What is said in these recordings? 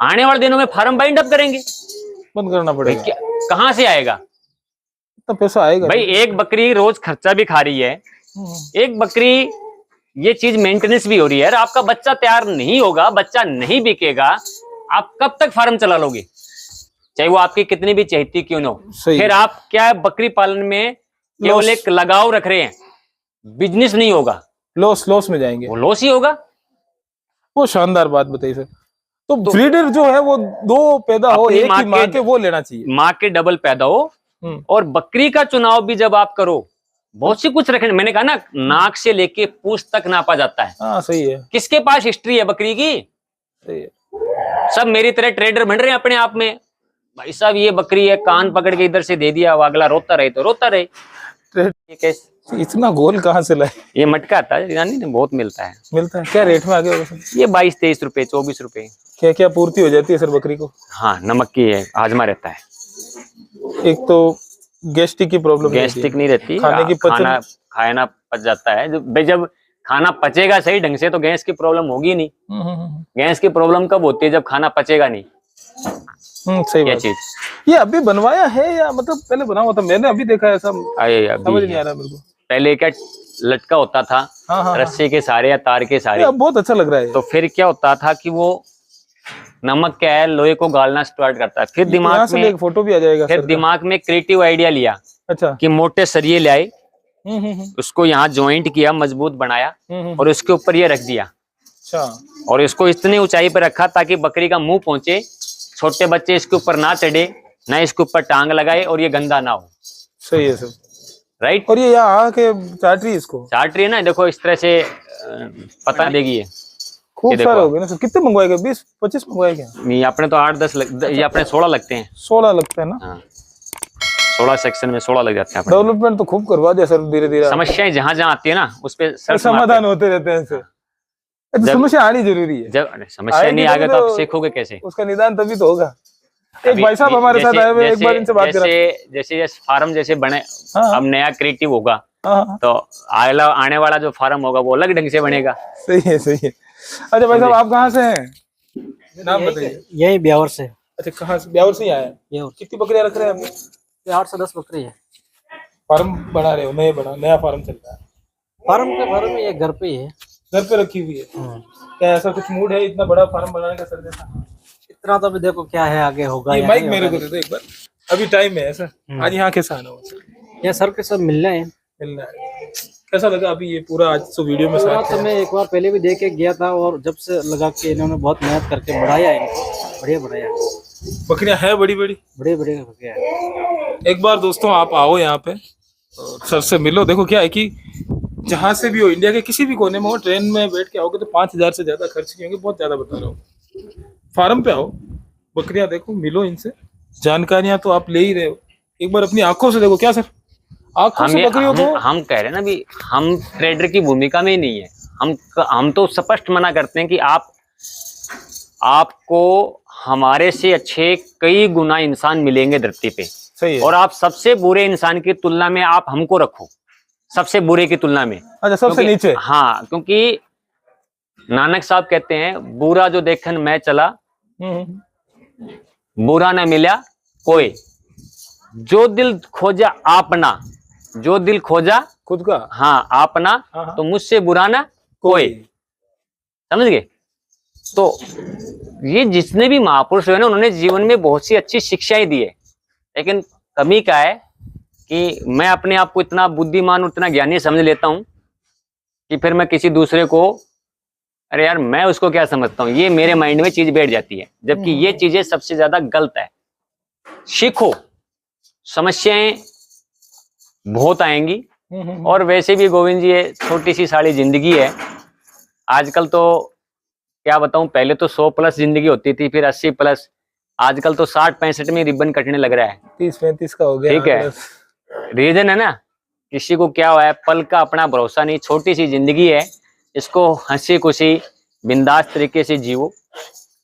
आने वाले दिनों में फार्म बाइंड अप करेंगे, बंद करना पड़ेगा। कहाँ से आएगा इतना पैसा आएगा भाई? एक बकरी रोज खर्चा भी खा रही है, एक बकरी ये चीज मेंटेनेंस भी हो रही है। यार आपका बच्चा तैयार नहीं होगा, बच्चा नहीं बिकेगा, आप कब तक फार्म चला लोगे? चाहे वो आपकी कितनी भी चहेती क्यों ना हो। फिर आप क्या बकरी पालन में केवल एक लगाव रख रहे हैं, बिजनेस नहीं होगा, लॉस में जाएंगे, वो लॉस ही होगा। वो शानदार बात बताई सर। तो ब्रीडर जो है वो दो पैदा हो, एक ही माँ के वो लेना चाहिए, माँ के डबल पैदा हो। और बकरी का चुनाव भी जब आप करो, बहुत सी कुछ रखने, मैंने कहा ना, नाक से लेके पूंछ तक नापा जाता है। हाँ सही है। किसके पास हिस्ट्री है बकरी की? सही है। सब मेरी तरह ट्रेडर बन रहे हैं अपने आप में। भाई साहब ये बकरी है, कान पकड़ के इधर से दे दिया, अगला रोता रहे तो रोता रहे। इतना गोल कहाँ से लाए? ये मटका आता है यानी बहुत मिलता है। मिलता है क्या रेट में आगे होगा सर? ये 22-23 रुपए, 24 रुपए। क्या क्या पूर्ति हो जाती है सर बकरी को? हाँ, नमक की है, हाजमा रहता है। एक तो गैस्ट्रिक की प्रॉब्लम, गैस्ट्रिक नहीं रहती, खाने की खाना पच जाता है। जब खाना पचेगा सही ढंग से तो गैस की प्रॉब्लम होगी नहीं। गैस की प्रॉब्लम कब होती है? जब खाना पचेगा नहीं। सही बात। चीज ये अभी बनवाया है या मतलब पहले बना हुआ था? मैंने अभी देखा है, समझ नहीं आ रहा मेरे को। पहले क्या लटका होता था, रस्सी के सारे या तार के सारे, बहुत अच्छा लग रहा है। तो फिर क्या होता था कि वो नमक क्या है, लोहे को गालना स्टार्ट करता है। फिर दिमाग में एक फोटो भी आ जाएगा। फिर दिमाग में क्रिएटिव आइडिया लिया, अच्छा, कि मोटे सरिये लाए, उसको यहाँ ज्वाइंट किया, मजबूत बनाया और उसके ऊपर ये रख दिया। अच्छा। और इसको इतनी ऊंचाई पर रखा ताकि बकरी का मुंह पहुंचे, छोटे बच्चे इसके ऊपर ना चढ़े, ना इसके ऊपर टांग लगाए और ये गंदा ना हो। सही है सर, राइट। और ये यहाँ आके चाट रही है ना, देखो इस तरह से पता देगी ये। खूब सारे हो गए ना सर। कितने मंगवाएगा? 20-25 मंगवाए क्या? नहीं, अपने तो 8-10 ये अपने 16 लगते हैं। 16 लगते हैं ना? हाँ। 16 सेक्शन में 16 लग जाते हैं। डेवलपमेंट तो खूब करवा दिया सर, धीरे धीरे। समस्याएं जहां जहां आती है ना, उस पे समाधान होते रहते हैं सर। समस्या आनी जरूरी है। जब समस्या नहीं आ गई तो आप सीखोगे कैसे? उसका निदान तभी तो होगा। एक भाई साहब हमारे साथ आए हुए, एक बार इनसे बात करा। जैसे फार्म जैसे बने, अब नया क्रिएटिव होगा तो आने वाला जो फार्म होगा वो अलग ढंग से बनेगा। सही है, सही है। अच्छा भाई साहब, आप कहाँ से हैं? नाम बताइए। यही ब्यावर से। अच्छा, कहाँ से? ब्यावर से ही आए हैं। कितनी बकरियां रख रहे हैं आपने? 8 से 10 बकरी है। फार्म बना रहे हो? नया फार्म चल रहा है? फार्म में ये घर पे ही है। घर पे रखी हुई है? क्या ऐसा कुछ मूड है इतना बड़ा फार्म बनाने का सर जैसा? इतना तो अभी देखो क्या है, आगे होगा। ये माइक मेरे को दे दो एक बार, अभी टाइम है ऐसा। आज यहाँ कैसा आना हुआ? ये सर के सब मिलना है। कैसा लगा अभी ये पूरा आज तो वीडियो में साथ तो मैं एक बार पहले भी देख के गया था और जब से लगा कि इन्होंने बहुत मेहनत करके बढ़ाया है, बढ़िया बढ़ाया। बकरियां हैं बड़ी बकरियां। एक बार दोस्तों आप आओ यहाँ पे और सर से मिलो। देखो क्या है कि जहाँ से भी हो, इंडिया के किसी भी कोने में हो, ट्रेन में बैठ के आओगे तो 5000 से ज्यादा खर्च नहीं होंगे। बहुत ज्यादा बता रहा हूँ। फार्म पे आओ, बकरियां देखो, मिलो इनसे, जानकारियां तो आप ले ही रहे हो, एक बार अपनी आंखों से देखो। क्या सर, आंखों से बकरियों को? हम कह रहे हैं ना भी, हम ट्रेडर की भूमिका में ही नहीं है। हम तो स्पष्ट मना करते हैं कि आपको हमारे से अच्छे कई गुना इंसान मिलेंगे धरती पे। सही है। और आप सबसे बुरे इंसान की तुलना में आप हमको रखो, सबसे बुरे की तुलना में। अच्छा, सबसे नीचे? हाँ, क्योंकि नानक साहब कहते हैं, बुरा जो देखन मैं चला, बुरा न मिला कोई, जो दिल खोजा आपना, जो दिल खोजा खुद का, हाँ अपना, तो मुझसे बुरा ना कोई। समझ गए? तो ये जितने भी महापुरुष हुए ना, उन्होंने जीवन में बहुत सी अच्छी शिक्षाएं दी है, लेकिन कमी क्या है कि मैं अपने आप को इतना बुद्धिमान, उतना ज्ञानी समझ लेता हूं कि फिर मैं किसी दूसरे को, अरे यार मैं उसको क्या समझता हूँ, ये मेरे माइंड में चीज बैठ जाती है। जबकि ये चीजें सबसे ज्यादा गलत है। सीखो, समस्याएं बहुत आएंगी। और वैसे भी गोविंद जी, ये छोटी सी सारी जिंदगी है। आजकल तो क्या बताऊं, पहले तो 100+ जिंदगी होती थी, फिर 80+, आजकल तो 60-65 में रिबन कटने लग रहा है। 30-35 का हो गया। ठीक है, रीजन है ना, किसी को क्या हुआ है, पल का अपना भरोसा नहीं। छोटी सी जिंदगी है, इसको हंसी खुशी बिंदास तरीके से जीवो।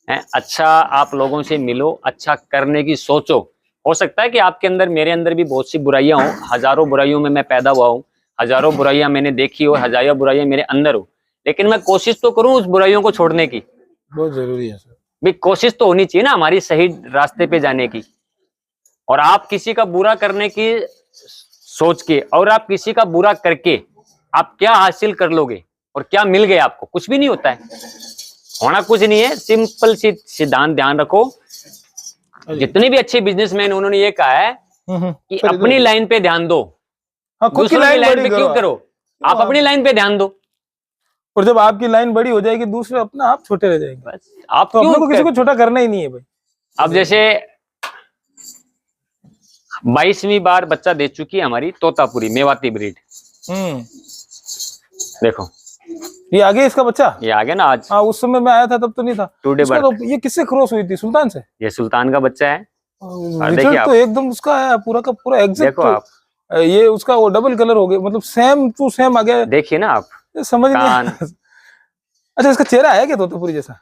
अच्छा आप लोगों से मिलो, अच्छा करने की सोचो। हो सकता है कि आपके अंदर, मेरे अंदर भी बहुत सी बुराइयां हो, हजारों बुराइयों में मैं पैदा हुआ हूँ, हजारों बुराइयां मैंने देखी हो, हजारों बुराइयां मेरे अंदर हो, लेकिन मैं कोशिश तो करूं उस बुराइयों को छोड़ने की। बहुत जरूरी है सर। भाई कोशिश तो होनी चाहिए ना हमारी सही रास्ते पे जाने की। और आप किसी का बुरा करने की सोच के और आप किसी का बुरा करके आप क्या हासिल कर लोगे और क्या मिल गया आपको? कुछ भी नहीं होता है, होना कुछ नहीं है। सिंपल सी सिद्धांत ध्यान रखो, जितने भी अच्छे बिजनेसमैन उन्होंने ये कहा है कि अपनी लाइन पे ध्यान दो, हाँ, खुद की दूसरों की लाइन बड़ी पे क्यों करो, आप अपनी लाइन पे ध्यान दो। और जब आपकी लाइन बड़ी हो जाएगी दूसरे अपना आप छोटे रह जाएंगे। बस आप तो क्यों अपने को किसी को छोटा करना ही नहीं है भाई। अब जैसे 22वीं बार बच्चा दे चुकी है हमारी तोतापुरी मेवाती ब्रीड। देखो ये आगे इसका बच्चा, ये आ गया ना आज। हाँ उस समय मैं आया था तब तो नहीं था। टुडे इसका तो ये किससे क्रॉस हुई थी? सुल्तान से। ये सुल्तान का बच्चा है। रिजल्ट तो एकदम उसका है पूरा का पूरा एग्जैक्ट। देखो आप, ये उसका वो डबल कलर हो गया, मतलब सेम टू सेम आ गया। देखिए ना आप, समझ नहीं। अच्छा इसका चेहरा है क्या तोतापुरी जैसा?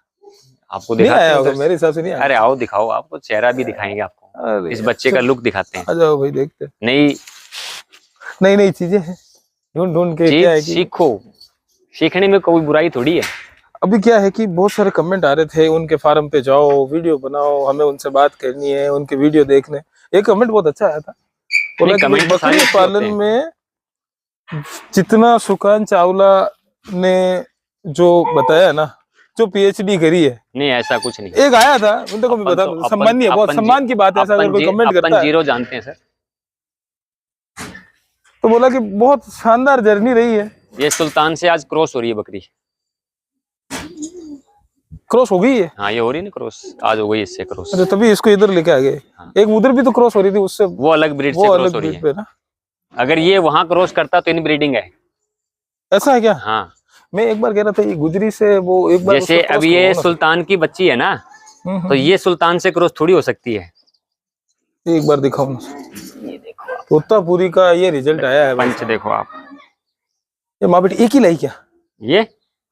आपको दिखाते आया हैं होगा उधर मेरे हिसाब से नहीं आया। अरे आओ दिखाओ, आपको चेहरा भी दिखाएंगे आपको, इस बच्चे का लुक दिखाते हैं। आ जाओ भाई देखते। नई नई चीजें हैं, ढूंढ के क्या है कि सीखो, सीखने में कोई बुराई थोड़ी है। अभी क्या है कि बहुत सारे कमेंट आ रहे थे उनके फार्म पे जाओ, वीडियो बनाओ, हमें उनसे बात करनी है, उनके वीडियो देखने। एक कमेंट बहुत अच्छा आया था, बोला कि बकरी पालन में जितना सुकान चावला ने जो बताया ना, जो पीएचडी करी है, नहीं ऐसा कुछ नहीं। एक आया था उनको को भी बता, सम्मानीय, बहुत सम्मान की बात है। ऐसा अगर कोई कमेंट करता है, जीरो जानते हैं सर, तो बोला कि बहुत शानदार जर्नी रही है। ये सुल्तान से आज क्रॉस हो रही है बकरी। क्रॉस हो गई है? हाँ ये हो रही है ना क्रॉस, आज हो गई इससे क्रॉस। अरे तभी इसको इधर लेके आ गए। हाँ। एक उधर भी तो क्रॉस हो रही थी उससे, वो अलग ब्रीड से क्रॉस हो रही है ना। अगर ये वहां क्रॉस करता तो इन ब्रीडिंग है। ऐसा है क्या? हाँ मैं एक बार कह रहा था ये गुजरी से वो एक बार जैसे अब ये सुल्तान की बच्ची है ना, तो ये सुल्तान से क्रॉस थोड़ी हो सकती है। एक बार दिखाओ ना, ये देखो तोतापुरी का ये रिजल्ट आया है। पंच देखो आप, ये माँ बेटी एक ही लाई क्या ये?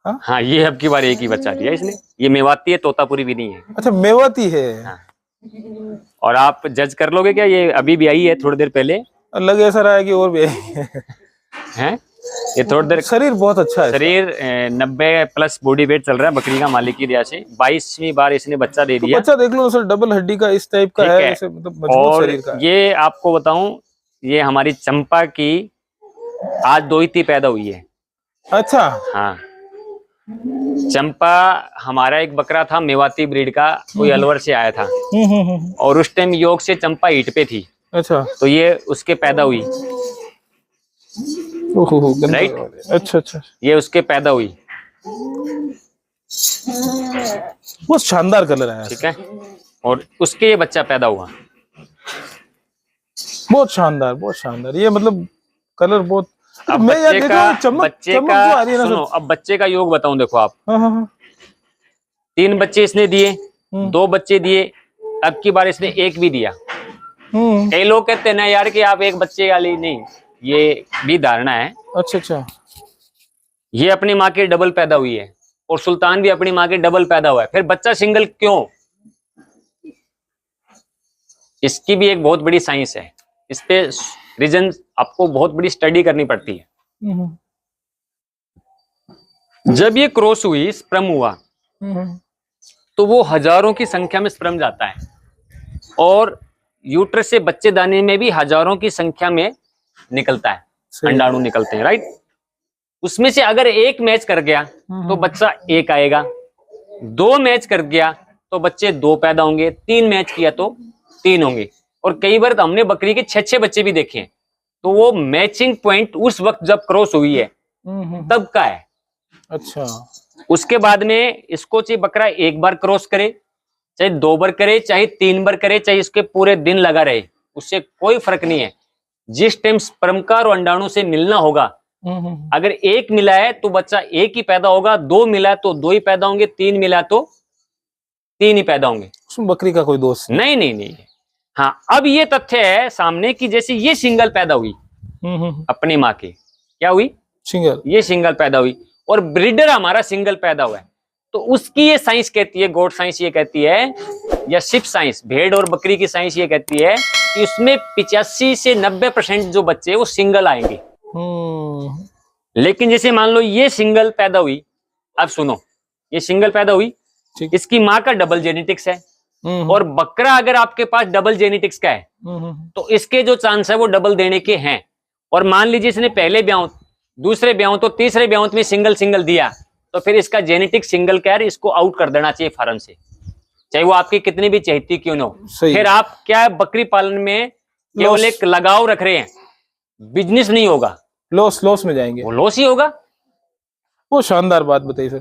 हाँ ये अब की बार एक ही बच्चा दिया इसने। ये मेवाती है, तोतापुरी भी नहीं है। अच्छा मेवाती है। हाँ। और आप जज कर लोगे क्या, ये अभी भी आई है थोड़ी देर पहले, लग ऐसा रहा है कि और भी आई है। ये थोड़ी देर, शरीर बहुत अच्छा है, शरीर 90+ बॉडी वेट चल रहा है बकरी का मालिक की दया से। 22वीं बार इसने बच्चा दे दिया। बच्चा देख लो सर, डबल हड्डी का इस टाइप का है, ऐसे मतलब मजबूत शरीर का। ये आपको बताऊं, ये हमारी चंपा की आज 2 ही पैदा हुई है। अच्छा हाँ चंपा हमारा एक बकरा था मेवाती ब्रीड का, कोई अलवर से आया था, और उस टाइम योग से चंपा हीट पे थी। अच्छा तो ये उसके पैदा हुई, राइट। अच्छा अच्छा, ये उसके पैदा हुई। बहुत शानदार कलर है, ठीक है, और उसके ये बच्चा पैदा हुआ। बहुत शानदार, बहुत शानदार। ये मतलब कलर बहुत। अब मैं यार बच्चे का सुनो, अब बच्चे का योग बताऊं, देखो आप। हाँ। 3 बच्चे इसने दिए, 2 बच्चे दिए, अब की बार इसने 1 भी दिया। कई लोग कहते हैं ना यार कि आप 1 बच्चे वाली नहीं, ये भी धारणा है। अच्छा अच्छा, ये अपनी माँ के डबल पैदा हुई है, और सुल्तान भी अपनी माँ के डबल पैदा हुआ है। फिर बच्चा सिंगल क्यों? इसकी भी एक बहुत बड़ी साइंस है, इस पे रीजन आपको बहुत बड़ी स्टडी करनी पड़ती है। जब ये क्रॉस हुई, स्पर्म हुआ, तो वो हजारों की संख्या में स्पर्म जाता है, और यूट्रस से बच्चेदानी में भी हजारों की संख्या में निकलता है, अंडाणु निकलते हैं, राइट। उसमें से अगर 1 मैच कर गया तो बच्चा 1 आएगा, 2 मैच कर गया तो बच्चे 2 पैदा होंगे, 3 मैच किया तो 3 होंगे। और कई बार तो हमने बकरी के 6-6 बच्चे भी देखे हैं। तो वो मैचिंग पॉइंट उस वक्त जब क्रॉस हुई है तब का है। अच्छा, उसके बाद में इसको चाहे बकरा 1 बार क्रॉस करे, चाहे 2 बार करे, चाहे 3 बार करे, चाहे इसके पूरे दिन लगा रहे, उससे कोई फर्क नहीं है। जिस टाइम स्पर्म का और अंडाणु से मिलना होगा, अगर 1 मिला है तो बच्चा 1 ही पैदा होगा, 2 मिला है तो 2 ही पैदा होंगे, 3 मिला तो 3 ही पैदा होंगे। उसमें बकरी का कोई दोष नहीं। हाँ, अब ये तथ्य है सामने की जैसे ये सिंगल पैदा हुई अपनी माँ के, क्या हुई? सिंगल। ये सिंगल पैदा हुई, और ब्रीडर हमारा सिंगल पैदा हुआ है। तो उसकी ये साइंस कहती है, गोट साइंस ये कहती है, या शिप साइंस, भेड़ और बकरी की साइंस ये कहती है कि उसमें 85 से 90% जो बच्चे वो सिंगल आएंगे। लेकिन जैसे मान लो ये सिंगल पैदा हुई, अब सुनो, ये सिंगल पैदा हुई, ठीक। इसकी माँ का डबल जेनेटिक्स है, और बकरा अगर आपके पास डबल जेनेटिक्स का है तो इसके जो चांस है वो डबल देने के हैं। और मान लीजिए इसने पहले ब्याह, दूसरे ब्याह तो तीसरे ब्याह में सिंगल सिंगल दिया, तो फिर इसका जेनेटिक सिंगल क्या है, इसको आउट कर देना चाहिए फार्म से, चाहे वो आपकी कितनी भी चहेती क्यों ना हो। सही। फिर आप क्या है, बकरी पालन में केवल एक लगाव रख रहे हैं, बिजनेस नहीं होगा, लॉस में जाएंगे, वो लॉस ही होगा। वो शानदार बात बताई सर।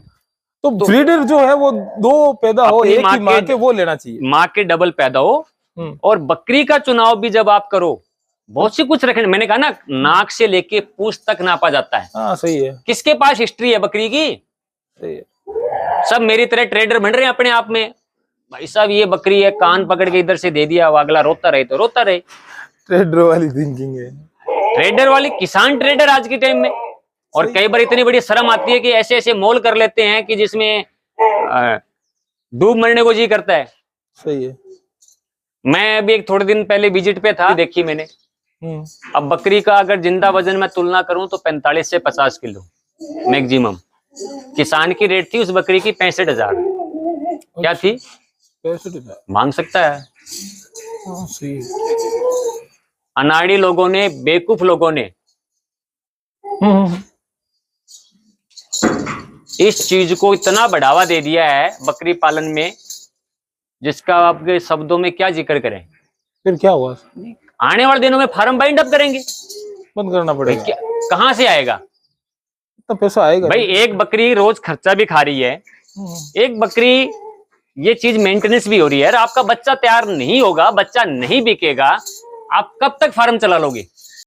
तो ब्रीडर जो है वो दो पैदा हो, अपनी एक माँ ही माँ के- के वो लेना चाहिए, माँ के डबल पैदा हो। और बकरी का चुनाव भी जब आप करो, बहुत सी कुछ रखने, मैंने कहा ना, नाक से लेके पूंछ तक नापा जाता है। हाँ सही है, किसके पास हिस्ट्री है बकरी की? सही है। सब मेरी तरह ट्रेडर बन रहे हैं अपने आप में, भाई साहब ये बकरी है, कान पकड़ के इधर से दे दिया, वो अगला रोता रहे तो रोता रहे। ट्रेडर वाली थिंकिंग है, ट्रेडर वाली, किसान ट्रेडर आज के टाइम में। और कई बार इतनी बड़ी शर्म आती है कि ऐसे ऐसे मोल कर लेते हैं कि जिसमें डूब मरने को जी करता है। सही है। मैं अभी एक थोड़े दिन पहले विजिट पे था, देखी मैंने। अब बकरी का अगर जिंदा वजन मैं तुलना करूं तो 45 से 50 किलो मैक्सिमम। किसान की रेट थी उस बकरी की 65,000। क्या थी? 65,000 मांग सकता है। सही है। अनाड़ी लोगों ने, बेवकूफ लोगों ने इस चीज को इतना बढ़ावा दे दिया है बकरी पालन में, जिसका आपके शब्दों में क्या जिक्र करें। फिर क्या हुआ? आने वाले दिनों में फार्म बाइंड अप करेंगे, बंद करना पड़ेगा। क्या, कहां से आएगा इतना पैसा आएगा भाई? एक बकरी रोज खर्चा भी खा रही है, एक बकरी, ये चीज मेंटेनेंस भी हो रही है। आपका बच्चा तैयार नहीं होगा, बच्चा नहीं बिकेगा, आप कब तक फार्म चला लोगे?